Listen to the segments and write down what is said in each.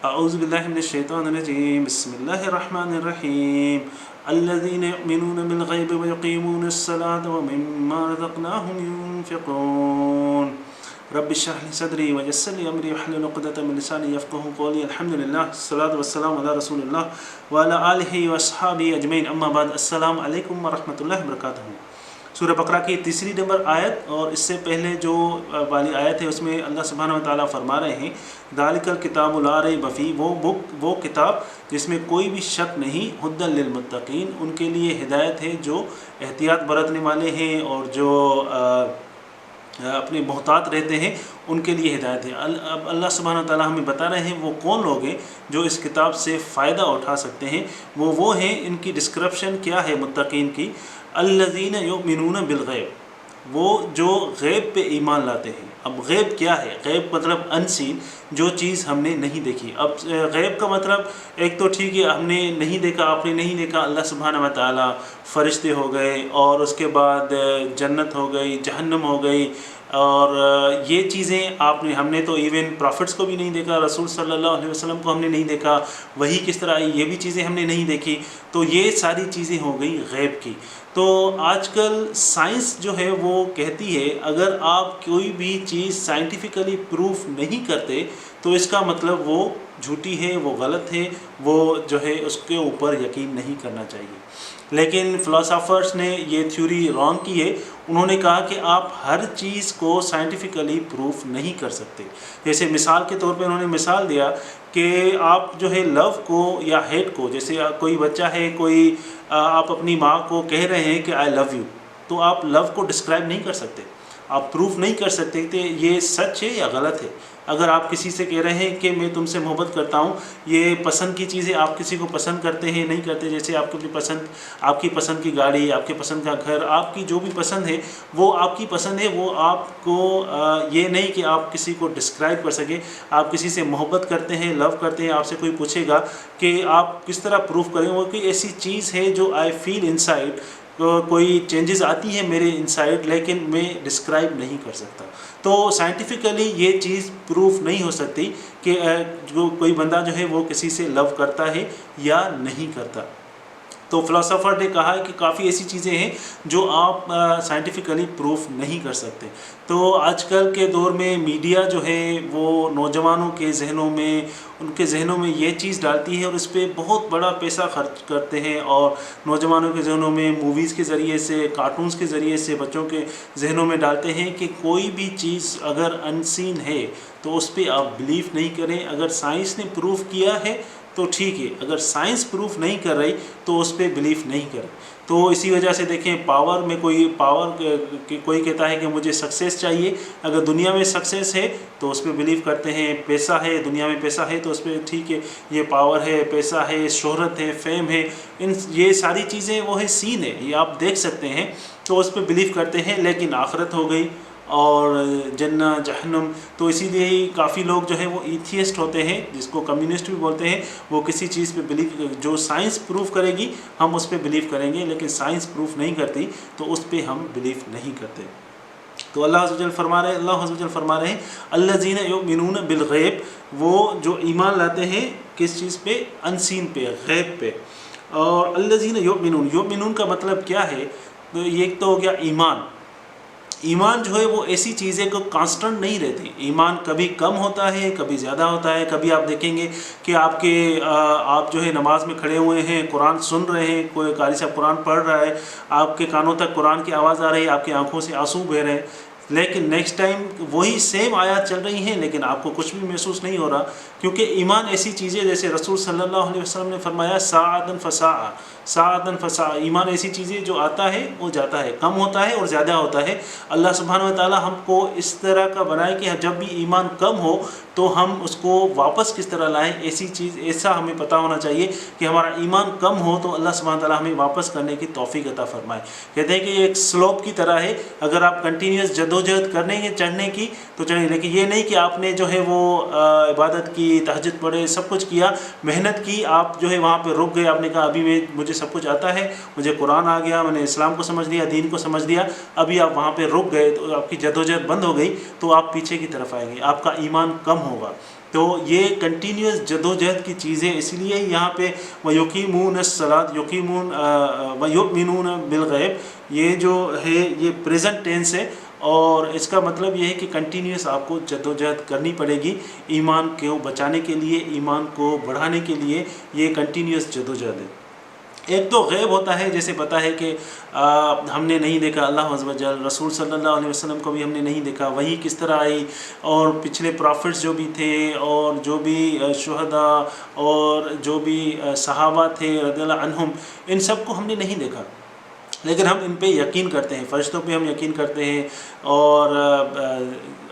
اعوذ باللہ من الشیطان الرجیم بسم اللہ الرحمن الرحیم الذین یؤمنون بالغیب ویقیمون الصلاة ومما رزقناہم ينفقون رب اشرح لی صدری ویسر لی امری واحلل عقدۃ من لسانی یفقہوا قولی الحمدللہ الصلاۃ والسلام علی رسول اللہ وعلی آلہ واصحابہ اجمعین اما بعد السلام علیکم ورحمۃ اللہ وبرکاتہ۔ سورہ بقرہ کی تیسری نمبر آیت اور اس سے پہلے جو والی آیت ہے اس میں اللہ سبحانہ وتعالیٰ فرما رہے ہیں ذالک الکتاب لا ریب فیہ، وہ کتاب جس میں کوئی بھی شک نہیں، ہدی للمتقین، ان کے لیے ہدایت ہے جو احتیاط برتنے والے ہیں اور جو اپنے محتاط رہتے ہیں، ان کے لیے ہدایت ہے۔ اب اللہ سبحانہ وتعالیٰ ہمیں بتا رہے ہیں وہ کون لوگ ہیں جو اس کتاب سے فائدہ اٹھا سکتے ہیں۔ وہ ہیں، ان کی ڈسکرپشن کیا ہے متقین کی، الذین یؤمنون بالغیب، وہ جو غیب پہ ایمان لاتے ہیں۔ اب غیب کیا ہے؟ غیب مطلب انسین، جو چیز ہم نے نہیں دیکھی۔ اب غیب کا مطلب ایک تو ٹھیک ہے ہم نے نہیں دیکھا، آپ نے نہیں دیکھا، اللہ سبحانہ وتعالیٰ، فرشتے ہو گئے اور اس کے بعد جنت ہو گئی، جہنم ہو گئی، اور یہ چیزیں ہم نے تو ایون پرافٹس کو بھی نہیں دیکھا، رسول صلی اللہ علیہ وسلم کو ہم نے نہیں دیکھا، وحی کس طرح آئی یہ بھی چیزیں ہم نے نہیں دیکھی، تو یہ ساری چیزیں ہو گئی غیب کی۔ تو آج کل سائنس جو ہے وہ کہتی ہے اگر آپ کوئی بھی چیز سائنٹیفکلی پروف نہیں کرتے تو اس کا مطلب وہ جھوٹی ہے، وہ غلط ہے، وہ جو ہے اس کے اوپر یقین نہیں کرنا چاہیے۔ لیکن فلاسفرز نے یہ تھیوری رانگ کی ہے، انہوں نے کہا کہ آپ ہر چیز کو سائنٹیفکلی پروف نہیں کر سکتے۔ جیسے مثال کے طور پہ انہوں نے مثال دیا کہ آپ جو ہے لو کو یا ہیٹ کو، جیسے کوئی بچہ ہے، آپ اپنی ماں کو کہہ رہے ہیں کہ آئی لو یو، تو آپ لو کو ڈسکرائب نہیں کر سکتے، آپ پروف نہیں کر سکتے کہ یہ سچ ہے یا غلط ہے۔ اگر آپ کسی سے کہہ رہے ہیں کہ میں تم سے محبت کرتا ہوں، یہ پسند کی چیزیں، آپ کسی کو پسند کرتے ہیں نہیں کرتے، جیسے آپ کی پسند کی گاڑی، آپ کے پسند کا گھر، آپ کی جو بھی پسند ہے وہ آپ کی پسند ہے، وہ آپ کو یہ نہیں کہ آپ کسی کو ڈسکرائب کر سکیں۔ آپ کسی سے محبت کرتے ہیں، لو کرتے ہیں، آپ سے کوئی پوچھے گا کہ آپ کس طرح پروف کریں، وہ کوئی ایسی چیز ہے جو آئی فیل انسائڈ، کوئی چینجز آتی ہیں میرے انسائڈ، لیکن میں ڈسکرائب نہیں کر سکتا۔ تو سائنٹیفکلی یہ چیز پروف نہیں ہو سکتی کہ جو کوئی بندہ جو ہے وہ کسی سے لو کرتا ہے یا نہیں کرتا۔ تو فلاسفر نے کہا کہ کافی ایسی چیزیں ہیں جو آپ سائنٹیفکلی پروف نہیں کر سکتے۔ تو آج کل کے دور میں میڈیا جو ہے وہ نوجوانوں کے ذہنوں میں، ان کے ذہنوں میں یہ چیز ڈالتی ہے اور اس پہ بہت بڑا پیسہ خرچ کرتے ہیں، اور نوجوانوں کے ذہنوں میں موویز کے ذریعے سے، کارٹونز کے ذریعے سے بچوں کے ذہنوں میں ڈالتے ہیں کہ کوئی بھی چیز اگر انسین ہے تو اس پہ آپ بلیو نہیں کریں۔ اگر سائنس نے پروف کیا ہے تو ٹھیک ہے، اگر سائنس پروف نہیں کر رہی تو اس پہ بلیف نہیں کریں۔ تو اسی وجہ سے دیکھیں، کوئی کہتا ہے کہ مجھے سکسیس چاہیے، اگر دنیا میں سکسیس ہے تو اس پہ بلیو کرتے ہیں، پیسہ ہے، دنیا میں پیسہ ہے تو اس پہ ٹھیک ہے، یہ پاور ہے، پیسہ ہے، شہرت ہے، فیم ہے، یہ ساری چیزیں وہ ہے، سین ہے، یہ آپ دیکھ سکتے ہیں، تو اس پہ بلیو کرتے ہیں۔ لیکن آخرت ہو گئی اور جنت، جہنم، تو اسی لیے ہی کافی لوگ جو ہے وہ ایتھیسٹ ہوتے ہیں، جس کو کمیونسٹ بھی بولتے ہیں، وہ کسی چیز پہ بلیو، جو سائنس پروف کرے گی ہم اس پہ بلیو کریں گے، لیکن سائنس پروف نہیں کرتی تو اس پہ ہم بلیو نہیں کرتے۔ تو اللہ عز و جل فرما رہے ہیں الذین یؤمنون بالغیب، وہ جو ایمان لاتے ہیں کس چیز پہ؟ انسین پہ، غیب پہ۔ اور الذین یؤمنون کا مطلب کیا ہے؟ تو ایک تو ہو گیا ایمان جو ہے وہ ایسی چیز ہے کہ کانسٹنٹ نہیں رہتی۔ ایمان کبھی کم ہوتا ہے، کبھی زیادہ ہوتا ہے۔ کبھی آپ دیکھیں گے کہ آپ جو ہے نماز میں کھڑے ہوئے ہیں، قرآن سن رہے ہیں، کوئی قاری صاحب قرآن پڑھ رہا ہے، آپ کے کانوں تک قرآن کی آواز آ رہی ہے، آپ کی آنکھوں سے آنسو بہہ رہے ہیں، لیکن نیکسٹ ٹائم وہی سیم آیات چل رہی ہیں لیکن آپ کو کچھ بھی محسوس نہیں ہو رہا، کیونکہ ایمان ایسی چیز ہے، جیسے رسول صلی اللہ علیہ وسلم نے فرمایا ساعتاً فساعة، ایمان ایسی چیز ہے جو آتا ہے وہ جاتا ہے، کم ہوتا ہے اور زیادہ ہوتا ہے۔ اللہ سبحانہ وتعالی ہم کو اس طرح کا بنائے کہ جب بھی ایمان کم ہو تو ہم اس کو واپس کس طرح لائیں، ایسا ہمیں پتہ ہونا چاہیے کہ ہمارا ایمان کم ہو تو اللہ سبحانہ وتعالی ہمیں واپس کرنے کی توفیق عطا فرمائے۔ کہتے ہیں کہ یہ ایک سلوپ کی طرح ہے، اگر آپ کنٹینیوس جدوجہد کریں گے چڑھنے کی تو چڑھیں، لیکن یہ نہیں کہ آپ نے جو ہے وہ عبادت کی، تہجد پڑھے، سب کچھ کیا، محنت کی، آپ جو ہے وہاں پہ رک گئے، آپ نے کہا ابھی مجھے سب کچھ آتا ہے، مجھے قرآن آ گیا، میں نے اسلام کو سمجھ لیا، دین کو سمجھ لیا، ابھی آپ وہاں پہ رک گئے تو آپ کی جدوجہد بند ہو گئی، تو آپ پیچھے کی طرف آئیں گے، آپ کا ایمان کم ہوگا۔ تو یہ کنٹینیوس جدوجہد کی چیزیں، اس لیے یہاں پہ وَيُقِيمُونَ الصَّلَاةَ يُقِيمُونَ وَيُؤْمِنُونَ بِالْغَيْبِ، یہ جو ہے یہ پریزنٹ ٹینس ہے، اور اس کا مطلب یہ ہے کہ کنٹینیوس آپ کو جدوجہد کرنی پڑے گی ایمان کو بچانے کے لیے، ایمان کو بڑھانے کے لیے، یہ کنٹینیوس جدوجہد ہے۔ ایک تو غیب ہوتا ہے، جیسے پتہ ہے کہ ہم نے نہیں دیکھا اللہ عز و جل، رسول صلی اللہ علیہ وسلم کو بھی ہم نے نہیں دیکھا، وحی کس طرح آئی، اور پچھلے پرافٹس جو بھی تھے، اور جو بھی شہداء اور جو بھی صحابہ تھے رضی اللہ عنہم، ان سب کو ہم نے نہیں دیکھا، لیکن ہم ان پہ یقین کرتے ہیں، فرشتوں پہ ہم یقین کرتے ہیں، اور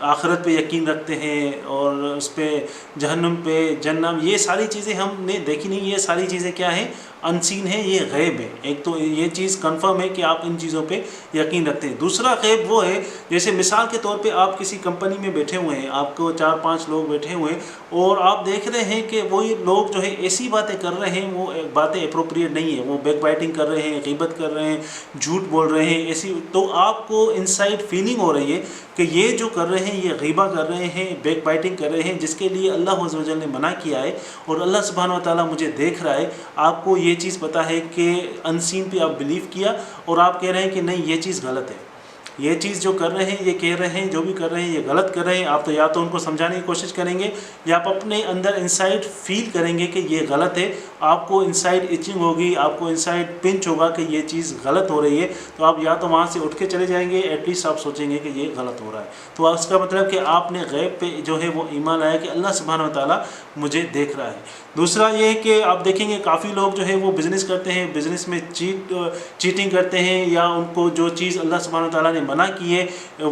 آخرت پہ یقین رکھتے ہیں، اور اس پہ جہنم پہ جنم، یہ ساری چیزیں ہم نے دیکھی نہیں، یہ ساری چیزیں کیا ہیں؟ انسین ہے، یہ غیب ہے۔ ایک تو یہ چیز کنفرم ہے کہ آپ ان چیزوں پہ یقین رکھتے ہیں۔ دوسرا غیب وہ ہے، جیسے مثال کے طور پہ آپ کسی کمپنی میں بیٹھے ہوئے ہیں، آپ کو 4-5 لوگ بیٹھے ہوئے ہیں، اور آپ دیکھ رہے ہیں کہ وہی لوگ جو ہے ایسی باتیں کر رہے ہیں، وہ باتیں اپروپریٹ نہیں ہیں، وہ بیک بائٹنگ کر رہے ہیں، غیبت کر رہے ہیں، جھوٹ بول رہے ہیں، ایسی، تو آپ کو انسائڈ فیلنگ ہو رہی ہے کہ یہ جو کر رہے ہیں، یہ غیبہ کر رہے ہیں، بیک بائٹنگ کر رہے ہیں، جس کے لیے اللہ عز و جل نے منع کیا ہے، اور اللہ سبحانہ و تعالیٰ مجھے دیکھ رہا ہے۔ آپ کو یہ چیز پتہ ہے کہ انسین پہ آپ بلیو کیا، اور آپ کہہ رہے ہیں کہ نہیں یہ چیز غلط ہے، یہ چیز جو کر رہے ہیں، یہ کہہ رہے ہیں، جو بھی کر رہے ہیں یہ غلط کر رہے ہیں۔ آپ تو یا تو ان کو سمجھانے کی کوشش کریں گے، یا آپ اپنے اندر انسائڈ فیل کریں گے کہ یہ غلط ہے، آپ کو انسائڈ ایچنگ ہوگی، آپ کو انسائڈ پنچ ہوگا کہ یہ چیز غلط ہو رہی ہے، تو آپ یا تو وہاں سے اٹھ کے چلے جائیں گے، ایٹ لیسٹ آپ سوچیں گے کہ یہ غلط ہو رہا ہے۔ تو اس کا مطلب کہ آپ نے غیب پہ جو ہے وہ ایمان لایا کہ اللہ سبحانہ و تعالیٰ مجھے دیکھ رہا ہے۔ دوسرا یہ ہے کہ آپ دیکھیں گے کافی لوگ جو ہے وہ بزنس کرتے ہیں، بزنس میں چیٹنگ کرتے ہیں، یا ان کو جو چیز اللہ سبحانہ و تعالیٰ نے منع کی ہے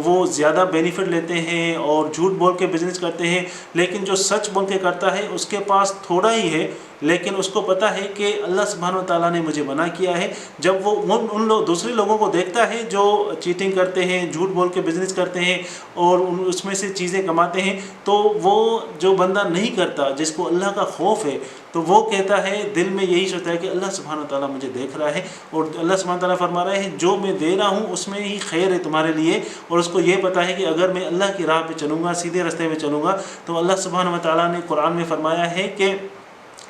وہ زیادہ بینیفٹ لیتے ہیں، اور جھوٹ بول کے بزنس کرتے ہیں، لیکن جو سچ بول کے کرتا ہے اس کے پاس تھوڑا ہی ہے، لیکن اس کو پتہ ہے کہ اللہ سبحانہ و تعالیٰ نے مجھے منع کیا ہے۔ جب وہ ان دوسرے لوگوں کو دیکھتا ہے جو چیٹنگ کرتے ہیں، جھوٹ بول کے بزنس کرتے ہیں، اور اس میں سے چیزیں کماتے ہیں، تو وہ جو بندہ نہیں کرتا، جس کو اللہ کا خوف ہے، تو وہ کہتا ہے، دل میں یہی سوچتا ہے کہ اللہ سبحانہ و تعالیٰ مجھے دیکھ رہا ہے، اور اللہ سبحانہ و تعالیٰ فرما رہے ہیں جو میں دے رہا ہوں اس میں ہی خیر ہے تمہارے لیے، اور اس کو یہ پتہ ہے کہ اگر میں اللہ کی راہ پہ چلوں گا، سیدھے راستے میں چلوں گا، تو اللہ سبحانہ و تعالیٰ نے قرآن میں فرمایا ہے کہ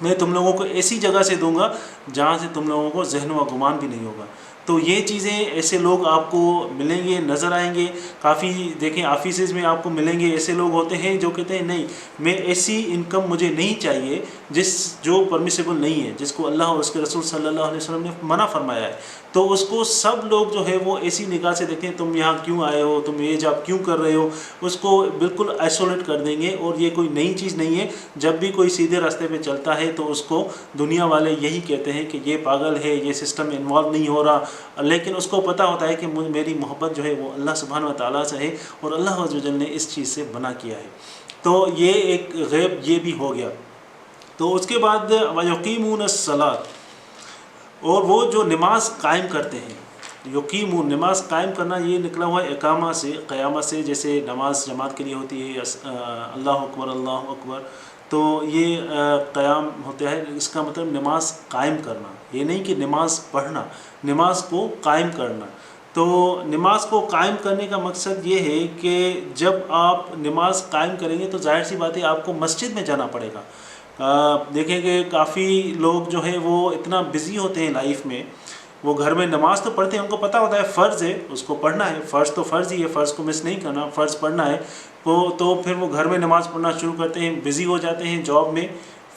میں تم لوگوں کو ایسی جگہ سے دوں گا جہاں سے تم لوگوں کو ذہن و گمان بھی نہیں ہوگا۔ تو یہ چیزیں، ایسے لوگ آپ کو ملیں گے، نظر آئیں گے کافی، دیکھیں آفیسز میں آپ کو ملیں گے، ایسے لوگ ہوتے ہیں جو کہتے ہیں نہیں میں ایسی انکم مجھے نہیں چاہیے جو پرمیسیبل نہیں ہے، جس کو اللہ اور اس کے رسول صلی اللہ علیہ وسلم نے منع فرمایا ہے، تو اس کو سب لوگ جو ہے وہ ایسی نگاہ سے دیکھیں، تم یہاں کیوں آئے ہو، تم یہ جاب کیوں کر رہے ہو، اس کو بالکل آئسولیٹ کر دیں گے، اور یہ کوئی نئی چیز نہیں ہے۔ جب بھی کوئی سیدھے راستے پہ چلتا ہے تو اس کو دنیا والے یہی کہتے ہیں کہ یہ پاگل ہے، یہ سسٹم انوالو نہیں ہو رہا، لیکن اس کو پتہ ہوتا ہے کہ میری محبت جو ہے وہ اللہ سبحانہ و تعالیٰ سے ہے، اور اللہ عز و جل نے اس چیز سے منع کیا ہے۔ تو یہ ایک غیب یہ بھی ہو گیا۔ تو اس کے بعد وَيُقِيمُونَ الصَّلَاةَ، اور وہ جو نماز قائم کرتے ہیں، یقیمون، نماز قائم کرنا یہ نکلا ہوا ہے اقامہ سے، قیامہ سے، جیسے نماز جماعت کے لیے ہوتی ہے، اللہ اکبر اللہ اکبر، تو یہ قیام ہوتا ہے، اس کا مطلب نماز قائم کرنا، یہ نہیں کہ نماز پڑھنا، نماز کو قائم کرنا۔ تو نماز کو قائم کرنے کا مقصد یہ ہے کہ جب آپ نماز قائم کریں گے تو ظاہر سی بات ہے آپ کو مسجد میں جانا پڑے گا۔ دیکھیں کہ کافی لوگ جو ہے وہ اتنا بزی ہوتے ہیں لائف میں، وہ گھر میں نماز تو پڑھتے ہیں، ان کو پتہ ہوتا ہے فرض ہے، اس کو پڑھنا ہے، فرض تو فرض ہی ہے، فرض کو مس نہیں کرنا، فرض پڑھنا ہے، تو پھر وہ گھر میں نماز پڑھنا شروع کرتے ہیں، بزی ہو جاتے ہیں، جاب میں،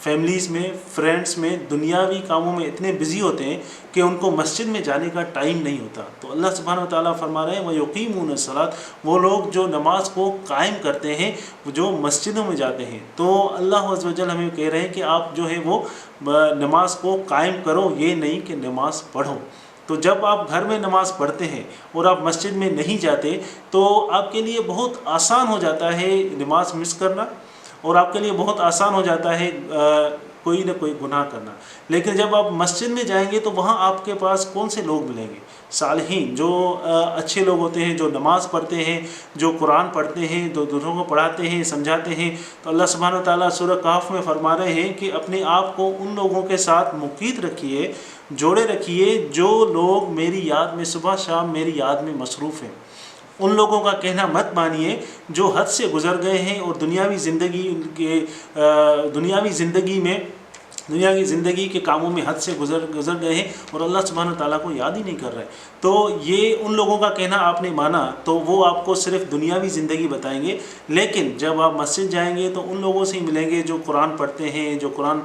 فیملیز میں، فرینڈس میں، دنیاوی کاموں میں اتنے بزی ہوتے ہیں کہ ان کو مسجد میں جانے کا ٹائم نہیں ہوتا۔ تو اللہ سبحانہ و تعالیٰ فرما رہے ہیں وَيُقِيمُونَ الصَّلَاةَ، وہ لوگ جو نماز کو قائم کرتے ہیں، جو مسجدوں میں جاتے ہیں۔ تو اللہ عز و جل ہمیں کہہ رہے ہیں کہ آپ جو ہے وہ نماز کو قائم کرو، یہ نہیں کہ نماز پڑھو۔ تو جب آپ گھر میں نماز پڑھتے ہیں اور آپ مسجد میں نہیں جاتے تو آپ کے لیے بہت آسان ہو جاتا ہے نماز مس کرنا، اور آپ کے لیے بہت آسان ہو جاتا ہے کوئی نہ کوئی گناہ کرنا۔ لیکن جب آپ مسجد میں جائیں گے تو وہاں آپ کے پاس کون سے لوگ ملیں گے؟ صالحین، جو اچھے لوگ ہوتے ہیں، جو نماز پڑھتے ہیں، جو قرآن پڑھتے ہیں، جو دوسروں کو پڑھاتے ہیں، سمجھاتے ہیں۔ تو اللہ سبحانہ و تعالیٰ سورہ کہف میں فرما رہے ہیں کہ اپنے آپ کو ان لوگوں کے ساتھ مقید رکھیے، جوڑے رکھیے جو لوگ میری یاد میں صبح شام میری یاد میں مصروف ہیں۔ ان لوگوں کا کہنا مت مانیے جو حد سے گزر گئے ہیں اور دنیاوی زندگی کے کاموں میں حد سے گزر گئے ہیں اور اللہ سبحانہ وتعالیٰ کو یاد ہی نہیں کر رہے. تو یہ ان لوگوں کا کہنا آپ نے مانا تو وہ آپ کو صرف دنیاوی زندگی بتائیں گے، لیکن جب آپ مسجد جائیں گے تو ان لوگوں سے ہی ملیں گے جو قرآن پڑھتے ہیں، جو قرآن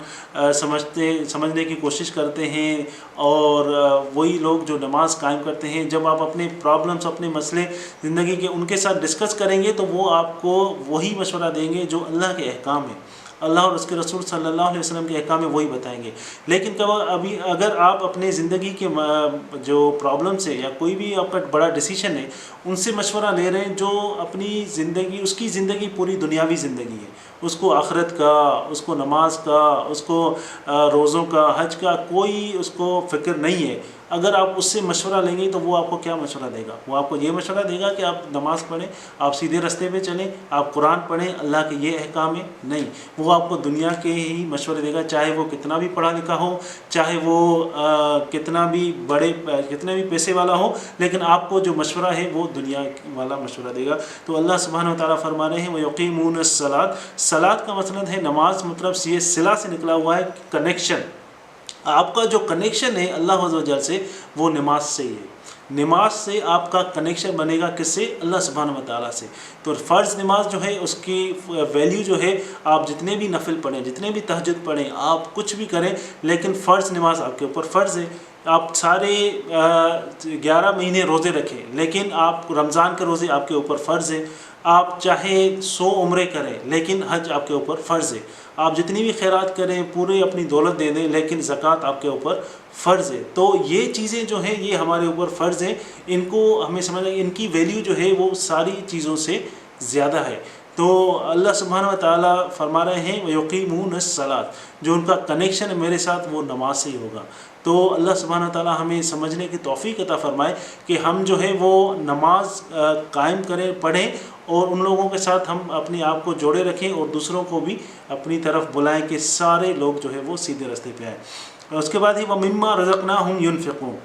سمجھنے کی کوشش کرتے ہیں، اور وہی لوگ جو نماز قائم کرتے ہیں. جب آپ اپنے پرابلمس، اپنے مسئلے زندگی کے ان کے ساتھ ڈسکس کریں گے تو وہ آپ کو وہی مشورہ دیں گے جو اللہ کے احکام ہیں، اللہ اور اس کے رسول صلی اللہ علیہ وسلم کے احکام میں وہی بتائیں گے. لیکن ابھی اگر آپ اپنے زندگی کے جو پرابلمس ہے یا کوئی بھی آپ کا بڑا ڈیسیشن ہے ان سے مشورہ لے رہے ہیں جو اپنی زندگی، اس کی زندگی پوری دنیاوی زندگی ہے، اس کو آخرت کا، اس کو نماز کا، اس کو روزوں کا، حج کا کوئی اس کو فکر نہیں ہے، اگر آپ اس سے مشورہ لیں گے تو وہ آپ کو کیا مشورہ دے گا؟ وہ آپ کو یہ مشورہ دے گا کہ آپ نماز پڑھیں، آپ سیدھے رستے پہ چلیں، آپ قرآن پڑھیں، اللہ کے یہ احکام ہے. نہیں، وہ آپ کو دنیا کے ہی مشورے دے گا، چاہے وہ کتنا بھی پڑھا لکھا ہو، چاہے وہ کتنا بھی پیسے والا ہو، لیکن آپ کو جو مشورہ ہے وہ دنیا والا مشورہ دے گا. تو اللہ سبحانہ وتعالیٰ فرما رہے ہیں وَيُقِيمُونَ الصَّلَاةَ، صلاۃ کا مطلب ہے نماز، مطلب یہ صلہ سے نکلا ہوا ہے، کنیکشن. آپ کا جو کنیکشن ہے اللہ عز و جل سے وہ نماز سے ہی ہے. نماز سے آپ کا کنیکشن بنے گا کس سے؟ اللہ سبحانہ و تعالیٰ سے. تو فرض نماز جو ہے اس کی ویلیو جو ہے، آپ جتنے بھی نفل پڑھیں، جتنے بھی تہجد پڑھیں، آپ کچھ بھی کریں، لیکن فرض نماز آپ کے اوپر فرض ہے. آپ سارے 11 مہینے روزے رکھیں، لیکن آپ رمضان کے روزے آپ کے اوپر فرض ہے. آپ چاہے 100 عمرے کریں لیکن حج آپ کے اوپر فرض ہے. آپ جتنی بھی خیرات کریں، پورے اپنی دولت دے دیں، لیکن زکوٰۃ آپ کے اوپر فرض ہے. تو یہ چیزیں جو ہیں یہ ہمارے اوپر فرض ہیں، ان کو ہمیں سمجھنا، ان کی ویلیو جو ہے وہ ساری چیزوں سے زیادہ ہے. تو اللہ سبحانہ و تعالیٰ فرما رہے ہیں وَيُقِيمُونَ الصَّلَاةَ، جو ان کا کنیکشن ہے میرے ساتھ وہ نماز سے ہی ہوگا. تو اللہ سبحانہ و تعالیٰ ہمیں سمجھنے کی توفیق عطا فرمائے کہ ہم جو ہے وہ نماز قائم کریں، پڑھیں، اور ان لوگوں کے ساتھ ہم اپنے آپ کو جوڑے رکھیں اور دوسروں کو بھی اپنی طرف بلائیں کہ سارے لوگ جو ہے وہ سیدھے راستے پہ آئیں. اس کے بعد ہی وَمِمَّا رَزَقْنَاهُمْ يُنْفِقُونَ،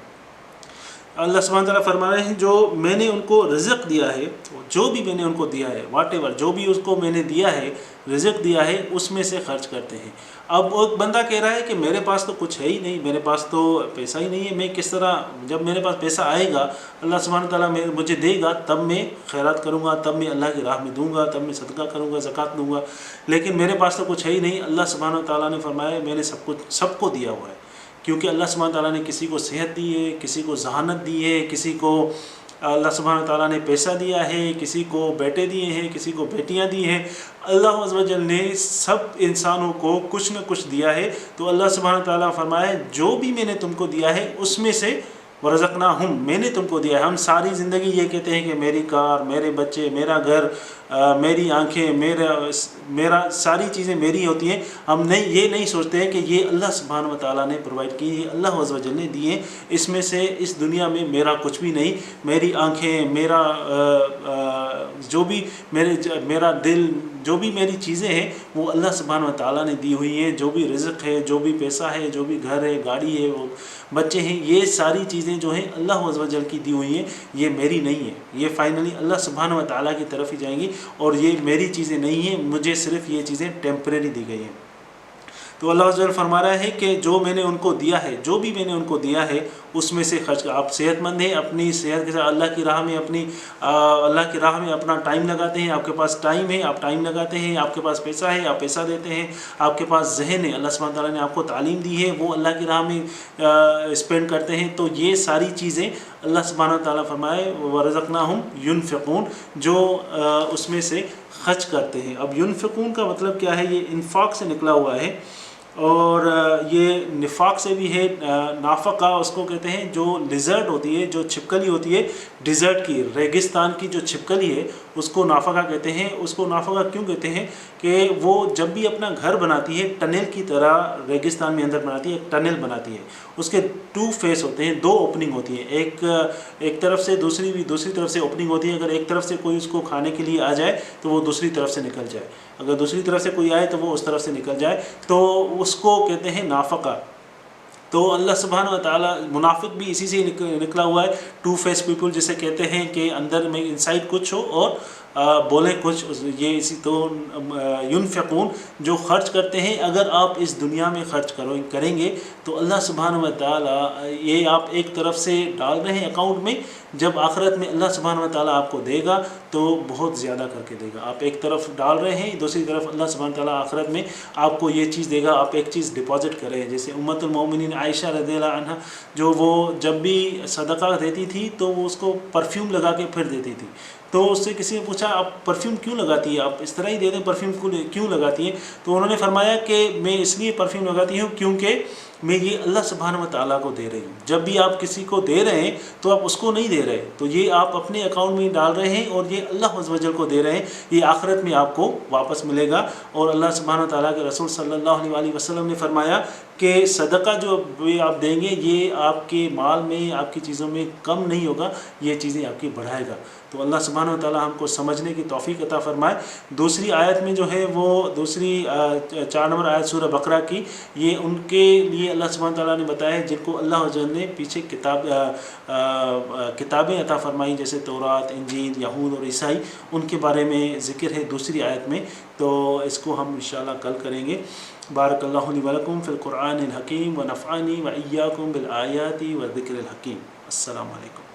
اللہ سبحانہ تعالیٰ فرما رہے ہیں جو میں نے ان کو رزق دیا ہے، جو بھی میں نے ان کو دیا ہے، واٹ ایور جو بھی اس کو میں نے دیا ہے، رزق دیا ہے، اس میں سے خرچ کرتے ہیں. اب ایک بندہ کہہ رہا ہے کہ میرے پاس تو کچھ ہے ہی نہیں، میرے پاس تو پیسہ ہی نہیں ہے، میں کس طرح، جب میرے پاس پیسہ آئے گا، اللہ سبحانہ تعالیٰ مجھے دے گا، تب میں خیرات کروں گا، تب میں اللہ کی راہ میں دوں گا، تب میں صدقہ کروں گا، زکوٰۃ دوں گا، لیکن میرے پاس تو کچھ ہے ہی نہیں. اللہ سبحانہ تعالیٰ نے فرمایا میں نے سب کو دیا ہوا ہے، کیونکہ اللہ سبحانہ تعالیٰ نے کسی کو صحت دی ہے، کسی کو ذہانت دی ہے، کسی کو اللہ سبحانہ تعالیٰ نے پیسہ دیا ہے، کسی کو بیٹے دیے ہیں، کسی کو بیٹیاں دی ہیں. اللہ عز و جل نے سب انسانوں کو کچھ نہ کچھ دیا ہے. تو اللہ سبحانہ تعالیٰ فرمائے جو بھی میں نے تم کو دیا ہے اس میں سے وَرَزَقْنَاهُمْ، میں نے تم کو دیا ہے. ہم ساری زندگی یہ کہتے ہیں کہ میری کار، میرے بچے، میرا گھر، میری آنکھیں، میرا ساری چیزیں میری ہوتی ہیں. ہم یہ نہیں سوچتے ہیں کہ یہ اللہ سبحانہ و تعالیٰ نے پرووائڈ کی ہے، اللہ عز و جل نے دی ہیں. اس میں سے اس دنیا میں میرا کچھ بھی نہیں. میری آنکھیں، میرا جو بھی میرا دل، جو بھی میری چیزیں ہیں وہ اللہ سبحانہ و تعالیٰ نے دی ہوئی ہیں. جو بھی رزق ہے، جو بھی پیسہ ہے، جو بھی گھر ہے، گاڑی ہے، وہ بچے ہیں، یہ ساری چیزیں جو ہیں اللہ عز و جل کی دی ہوئی ہیں. یہ میری نہیں ہے، یہ فائنلی اللہ سبحانہ و تعالیٰ کی طرف ہی جائیں گی، اور یہ میری چیزیں نہیں ہیں، مجھے صرف یہ چیزیں ٹیمپریری دی گئی ہیں. تو اللہ عز و جل فرما رہا ہے کہ جو میں نے ان کو دیا ہے، جو بھی میں نے ان کو دیا ہے اس میں سے خرچ کر. آپ صحت مند ہیں، اپنی صحت کے ساتھ اللہ کی راہ میں اپنا ٹائم لگاتے ہیں. آپ کے پاس ٹائم ہے، آپ ٹائم لگاتے ہیں. آپ کے پاس پیسہ ہے، آپ پیسہ دیتے ہیں. آپ کے پاس ذہن ہے، اللہ سبحانہ تعالیٰ نے آپ کو تعلیم دی ہے، وہ اللہ کی راہ میں اسپینڈ کرتے ہیں. تو یہ ساری چیزیں اللہ سبحانہ تعالیٰ فرمائے وَرَزَقْنَاهُمْ يُنْفِقُونَ، جو اس میں سے خرچ کرتے ہیں. اب ينفقون کا مطلب کیا ہے؟ یہ انفاق سے نکلا ہوا ہے، اور یہ نفاق سے بھی ہے. نافقہ اس کو کہتے ہیں جو لیزرڈ ہوتی ہے، جو چھپکلی ہوتی ہے ڈیزرٹ کی، ریگستان کی جو چھپکلی ہے اس کو نافقہ کہتے ہیں. اس کو نافقہ کیوں کہتے ہیں؟ کہ وہ جب بھی اپنا گھر بناتی ہے ٹنل کی طرح ریگستان میں اندر بناتی ہے، ایک ٹنل بناتی ہے. اس کے 2 فیس ہوتے ہیں، 2 اوپننگ ہوتی ہیں، ایک طرف سے دوسری طرف سے اوپننگ ہوتی ہے. اگر ایک طرف سے کوئی اس کو کھانے کے لیے آ جائے تو وہ دوسری طرف سے نکل جائے، اگر دوسری طرف سے کوئی آئے تو وہ اس طرف سے نکل جائے. تو اس کو کہتے ہیں نافقہ. تو اللہ سبحانہ و تعالیٰ، منافق بھی اسی سے نکلا ہوا ہے، ٹو فیس پیپل جسے کہتے ہیں کہ اندر میں انسائڈ کچھ ہو اور بولیں کچھ، یہ اسی تو ينفقون، جو خرچ کرتے ہیں. اگر آپ اس دنیا میں خرچ کریں گے تو اللہ سبحانہ و تعالیٰ یہ آپ ایک طرف سے ڈال رہے ہیں اکاؤنٹ میں، جب آخرت میں اللہ سبحانہ و تعالیٰ آپ کو دے گا تو بہت زیادہ کر کے دے گا. آپ ایک طرف ڈال رہے ہیں، دوسری طرف اللہ سبحانہ و تعالیٰ آخرت میں آپ کو یہ چیز دے گا. آپ ایک چیز ڈپازٹ کر رہے ہیں، جیسے امت المومنین عائشہ رضی اللہ عنہ، جو وہ جب بھی صدقہ دیتی تھی تو وہ اس کو پرفیوم لگا کے پھر دیتی تھی. تو اس سے کسی نے پوچھا آپ پرفیوم کیوں لگاتی ہے، آپ اس طرح ہی دے دیں، پرفیوم کیوں لگاتی ہیں؟ تو انہوں نے فرمایا کہ میں اس لیے پرفیوم لگاتی ہوں کیونکہ میں یہ اللہ سبحانہ و تعالیٰ کو دے رہی ہوں. جب بھی آپ کسی کو دے رہے ہیں تو آپ اس کو نہیں دے رہے، تو یہ آپ اپنے اکاؤنٹ میں ڈال رہے ہیں اور یہ اللہ عز و جل کو دے رہے ہیں. یہ آخرت میں آپ کو واپس ملے گا. اور اللہ سبحانہ و تعالیٰ کے رسول صلی اللہ علیہ وسلم نے فرمایا کہ صدقہ جو بھی آپ دیں گے یہ آپ کے مال میں، آپ کی چیزوں میں کم نہیں ہوگا، یہ چیزیں آپ کی بڑھائے گا. تو اللہ سبحانہ و تعالیٰ ہم کو سمجھنے کی توفیق عطا فرمائے. دوسری آیت میں جو ہے وہ دوسری 4 نمبر آیت سورہ بقرہ کی، یہ ان کے لیے اللہ سبحانہ و تعالیٰ نے بتایا ہے جن کو اللہ عز و جل نے پیچھے کتابیں عطا فرمائیں، جیسے تورات، انجیل، یہود اور عیسائی، ان کے بارے میں ذکر ہے دوسری آیت میں. تو اس کو ہم انشاءاللہ کل کریں گے. بارک اللہ لی ولکم فی القرآن الحکیم ونفعنی وإیاکم بالآیات والذکر الحکیم. السلام علیکم.